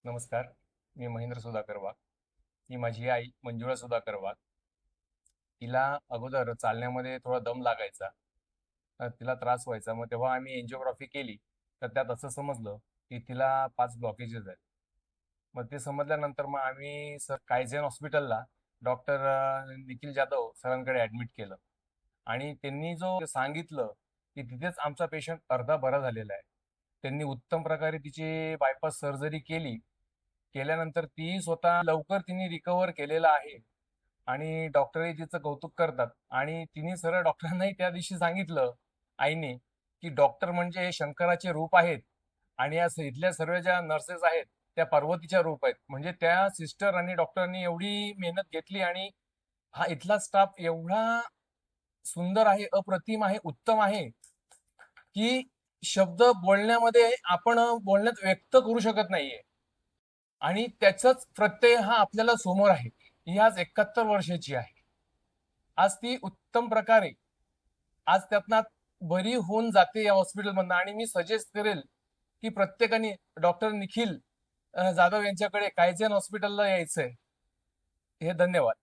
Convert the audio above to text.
नमस्कार. मी महेंद्र सुधाकर वाघ. ही माझी आई मंजुळा सुधाकर वाघ. तिला अगोदर चालण्यामध्ये थोडा दम लागायचा. तिला त्रास व्हायचा. मग तेव्हा आम्ही एंजिओग्राफी केली, तर त्यात असं समजलं की तिला 5 ब्लॉकेजेस आहेत. मग ते समजल्यानंतर मग आम्ही सर कायझेन हॉस्पिटलला डॉक्टर निखिल जाधव सरांकडे ऍडमिट केलं. आणि त्यांनी जो सांगितलं की तिथेच आमचा पेशंट अर्धा बरा झालेला आहे. त्यांनी उत्तम प्रकारे तिची बायपास सर्जरी केली. केल्यानंतर ती स्वतः लवकर तिने रिकव्हर केलेला आहे आणि डॉक्टरही तिचं कौतुक करतात. आणि तिने सरळ डॉक्टरांनाही त्या दिवशी सांगितलं, आईने, की डॉक्टर म्हणजे हे शंकराचे रूप आहेत आणि या इथल्या सर्व ज्या नर्सेस आहेत त्या पार्वतीच्या रूप आहेत. म्हणजे त्या सिस्टर आणि डॉक्टरांनी एवढी मेहनत घेतली आणि हा इथला स्टाफ एवढा सुंदर आहे, अप्रतिम आहे, उत्तम आहे, की शब्द बोलण्यामध्ये आपण बोलण्यात व्यक्त करू शकत नाहीये. आणि त्याचाच प्रत्यय हा आपल्याला समोर आहे. ही आज 71 वर्षाची आहे. आज ती उत्तम प्रकारे आज त्यातनं बरी होऊन जाते या हॉस्पिटलमधनं. आणि मी सजेस्ट करेल की प्रत्येकाने डॉक्टर निखिल जाधव यांच्याकडे कायझेन हॉस्पिटलला यायचंय. हे धन्यवाद.